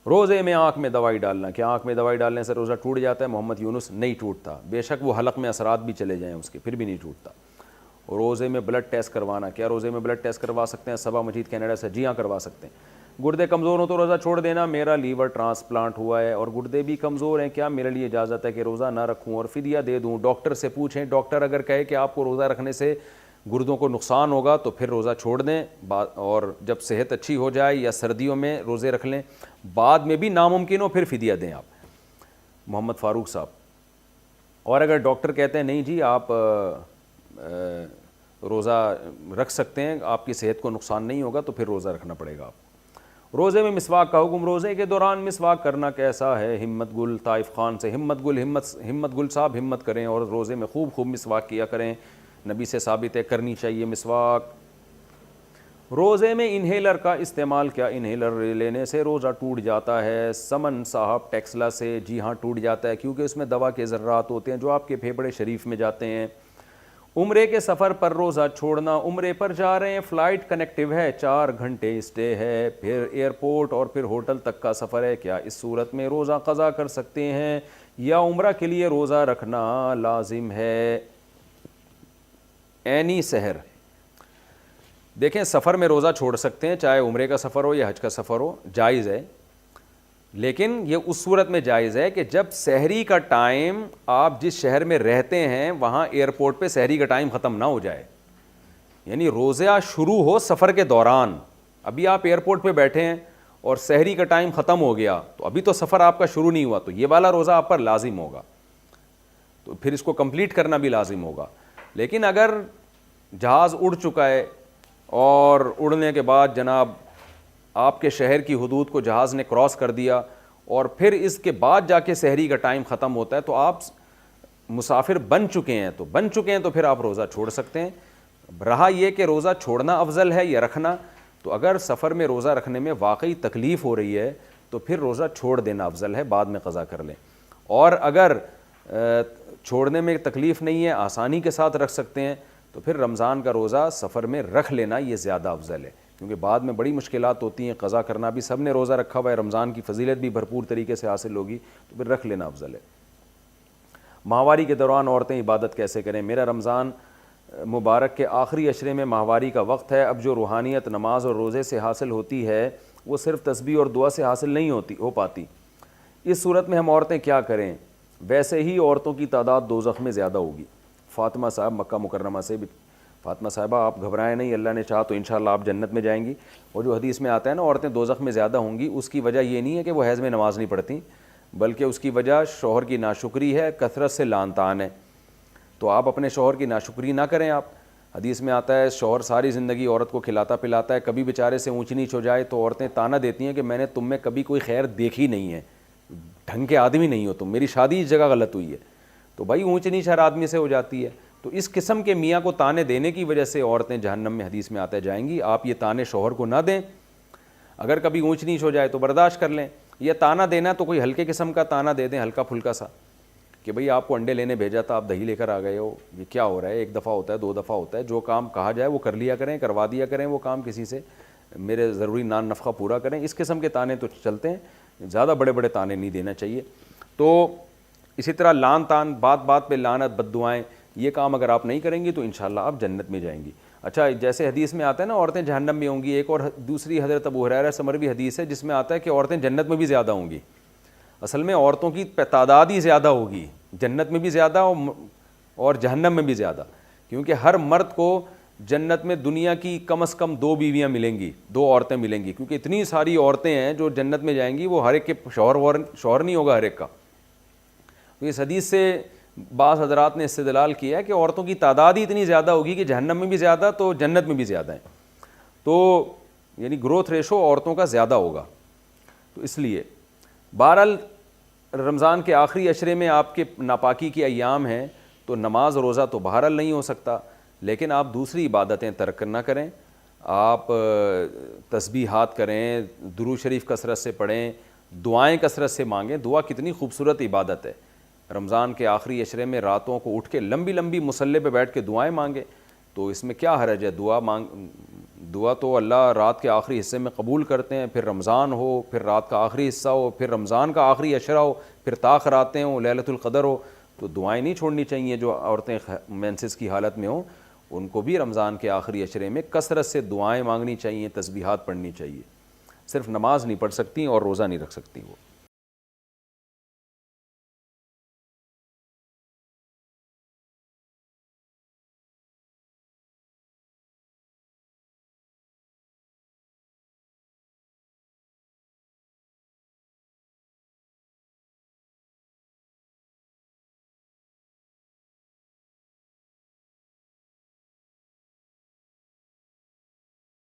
روزے میں آنکھ میں دوائی ڈالنا، کیا آنکھ میں دوائی ڈالنے سے روزہ ٹوٹ جاتا ہے؟ محمد یونس نہیں ٹوٹتا، بے شک وہ حلق میں اثرات بھی چلے جائیں اس کے، پھر بھی نہیں ٹوٹتا۔ روزے میں بلڈ ٹیسٹ کروانا، کیا روزے میں بلڈ ٹیسٹ کروا سکتے ہیں؟ صبا مجید کینیڈا سے، جی ہاں کروا سکتے ہیں۔ گردے کمزور ہوں تو روزہ چھوڑ دینا، میرا لیور ٹرانسپلانٹ ہوا ہے اور گردے بھی کمزور ہیں، کیا میرے لیے اجازت ہے کہ روزہ نہ رکھوں اور فدیہ دے دوں؟ ڈاکٹر سے پوچھیں، ڈاکٹر اگر کہے کہ آپ کو روزہ رکھنے سے گردوں کو نقصان ہوگا تو پھر روزہ چھوڑ دیں، اور جب صحت اچھی ہو جائے یا سردیوں میں روزے رکھ لیں، بعد میں بھی ناممکن ہو پھر فدیہ دیں آپ۔ محمد فاروق صاحب، اور اگر ڈاکٹر کہتے ہیں نہیں جی آپ روزہ رکھ سکتے ہیں، آپ کی صحت کو نقصان نہیں ہوگا، تو پھر روزہ رکھنا پڑے گا آپ۔ روزے میں مسواک کا حکم، روزے کے دوران مسواک کرنا کیسا ہے؟ ہمت گل طائف خان سے، ہمت گل صاحب ہمت کریں اور روزے میں خوب مسواک کیا کریں، نبی سے ثابت ہے کرنی چاہیے مسواک۔ روزے میں انہیلر کا استعمال، کیا انہیلر لینے سے روزہ ٹوٹ جاتا ہے؟ سمن صاحب ٹیکسلا سے، جی ہاں ٹوٹ جاتا ہے، کیونکہ اس میں دوا کے ذرات ہوتے ہیں جو آپ کے پھیپھڑے شریف میں جاتے ہیں۔ عمرے کے سفر پر روزہ چھوڑنا، عمرے پر جا رہے ہیں، فلائٹ کنیکٹیو ہے، 4 گھنٹے اسٹے ہے، پھر ایئرپورٹ اور پھر ہوٹل تک کا سفر ہے، کیا اس صورت میں روزہ قضا کر سکتے ہیں یا عمرہ کے لیے روزہ رکھنا لازم ہے؟ اینی سحر، دیکھیں سفر میں روزہ چھوڑ سکتے ہیں، چاہے عمرے کا سفر ہو یا حج کا سفر ہو، جائز ہے، لیکن یہ اس صورت میں جائز ہے کہ جب سحری کا ٹائم آپ جس شہر میں رہتے ہیں وہاں ایئرپورٹ پہ سحری کا ٹائم ختم نہ ہو جائے، یعنی روزہ شروع ہو سفر کے دوران، ابھی آپ ایئرپورٹ پہ بیٹھے ہیں اور سحری کا ٹائم ختم ہو گیا تو ابھی تو سفر آپ کا شروع نہیں ہوا، تو یہ والا روزہ آپ پر لازم ہوگا، تو پھر اس کو کمپلیٹ کرنا بھی لازم ہوگا۔ لیکن اگر جہاز اڑ چکا ہے اور اڑنے کے بعد جناب آپ کے شہر کی حدود کو جہاز نے کراس کر دیا اور پھر اس کے بعد جا کے سحری کا ٹائم ختم ہوتا ہے، تو آپ مسافر بن چکے ہیں تو پھر آپ روزہ چھوڑ سکتے ہیں۔ رہا یہ کہ روزہ چھوڑنا افضل ہے یا رکھنا، تو اگر سفر میں روزہ رکھنے میں واقعی تکلیف ہو رہی ہے تو پھر روزہ چھوڑ دینا افضل ہے، بعد میں قضا کر لیں، اور اگر چھوڑنے میں تکلیف نہیں ہے، آسانی کے ساتھ رکھ سکتے ہیں، تو پھر رمضان کا روزہ سفر میں رکھ لینا یہ زیادہ افضل ہے، کیونکہ بعد میں بڑی مشکلات ہوتی ہیں، قضا کرنا بھی، سب نے روزہ رکھا ہوا ہے، رمضان کی فضیلت بھی بھرپور طریقے سے حاصل ہوگی، تو پھر رکھ لینا افضل ہے۔ ماہواری کے دوران عورتیں عبادت کیسے کریں؟ میرا رمضان مبارک کے آخری عشرے میں ماہواری کا وقت ہے، اب جو روحانیت نماز اور روزے سے حاصل ہوتی ہے وہ صرف تسبیح اور دعا سے حاصل نہیں ہو پاتی، اس صورت میں ہم عورتیں کیا کریں؟ ویسے ہی عورتوں کی تعداد دوزخ میں زیادہ ہوگی۔ فاطمہ صاحب مکہ مکرمہ سے بھی، فاطمہ صاحبہ آپ گھبرائیں نہیں، اللہ نے چاہا تو انشاءاللہ آپ جنت میں جائیں گی۔ اور جو حدیث میں آتا ہے نا عورتیں دوزخ میں زیادہ ہوں گی، اس کی وجہ یہ نہیں ہے کہ وہ حیض میں نماز نہیں پڑھتیں، بلکہ اس کی وجہ شوہر کی ناشکری ہے، کثرت سے لعن طعن ہے، تو آپ اپنے شوہر کی ناشکری نہ کریں۔ آپ حدیث میں آتا ہے شوہر ساری زندگی عورت کو کھلاتا پلاتا ہے، کبھی بیچارے سے اونچ نیچ ہو جائے تو عورتیں طعنہ دیتی ہیں کہ میں نے تم میں کبھی کوئی خیر دیکھی نہیں ہے، ڈھنگ کے آدمی نہیں ہو تم، میری شادی اس جگہ غلط ہوئی ہے، تو بھائی اونچ نیچ ہر آدمی سے ہو جاتی ہے، تو اس قسم کے میاں کو طعنے دینے کی وجہ سے عورتیں جہنم میں حدیث میں آتے جائیں گی۔ آپ یہ طعنے شوہر کو نہ دیں، اگر کبھی اونچ نیچ ہو جائے تو برداشت کر لیں، یہ طعنہ دینا تو کوئی ہلکے قسم کا طعنہ دے دیں، ہلکا پھلکا سا، کہ بھئی آپ کو انڈے لینے بھیجا تھا آپ دہی لے کر آ گئے ہو، یہ کیا ہو رہا ہے؟ ایک دفعہ ہوتا ہے، 2 دفعہ ہوتا ہے، جو کام کہا جائے وہ کر لیا کریں، کروا دیا کریں وہ کام کسی سے، میرے ضروری نان نفقہ پورا کریں، اس قسم کے طعنے تو چلتے ہیں، زیادہ بڑے بڑے طعنے نہیں دینا چاہیے۔ تو اسی طرح لعن طعن، بات بات پہ لعنت، بد دعائیں، یہ کام اگر آپ نہیں کریں گی تو انشاءاللہ آپ جنت میں جائیں گی۔ اچھا جیسے حدیث میں آتا ہے نا عورتیں جہنم میں ہوں گی، ایک اور دوسری حضرت ابو ہریرہ سے مروی حدیث ہے جس میں آتا ہے کہ عورتیں جنت میں بھی زیادہ ہوں گی۔ اصل میں عورتوں کی تعداد ہی زیادہ ہوگی، جنت میں بھی زیادہ اور جہنم میں بھی زیادہ، کیونکہ ہر مرد کو جنت میں دنیا کی کم از کم 2 بیویاں ملیں گی، 2 عورتیں ملیں گی، کیونکہ اتنی ساری عورتیں ہیں جو جنت میں جائیں گی، وہ ہر ایک کے شوہر نہیں ہوگا ہر ایک کا۔ تو اس حدیث سے بعض حضرات نے استدلال کیا ہے کہ عورتوں کی تعداد ہی اتنی زیادہ ہوگی کہ جہنم میں بھی زیادہ تو جنت میں بھی زیادہ ہیں، تو یعنی گروتھ ریشو عورتوں کا زیادہ ہوگا، تو اس لیے بہرحال رمضان کے آخری عشرے میں آپ کے ناپاکی کے ایام ہیں تو نماز روزہ تو بہرحال نہیں ہو سکتا، لیکن آپ دوسری عبادتیں ترک نہ کریں، آپ تسبیحات کریں، درود شریف کثرت سے پڑھیں، دعائیں کثرت سے مانگیں۔ دعا کتنی خوبصورت عبادت ہے، رمضان کے آخری عشرے میں راتوں کو اٹھ کے لمبی لمبی مصلی پہ بیٹھ کے دعائیں مانگیں، تو اس میں کیا حرج ہے؟ دعا تو اللہ رات کے آخری حصے میں قبول کرتے ہیں، پھر رمضان ہو، پھر رات کا آخری حصہ ہو، پھر رمضان کا آخری عشرہ ہو، پھر تاخراتیں ہوں، لیلۃ القدر ہو، تو دعائیں نہیں چھوڑنی چاہیے. جو عورتیں مینسس کی حالت میں ہوں ان کو بھی رمضان کے آخری عشرے میں کثرت سے دعائیں مانگنی چاہیے، تسبیحات پڑھنی چاہیے. صرف نماز نہیں پڑھ سکتی اور روزہ نہیں رکھ سکتی وہ.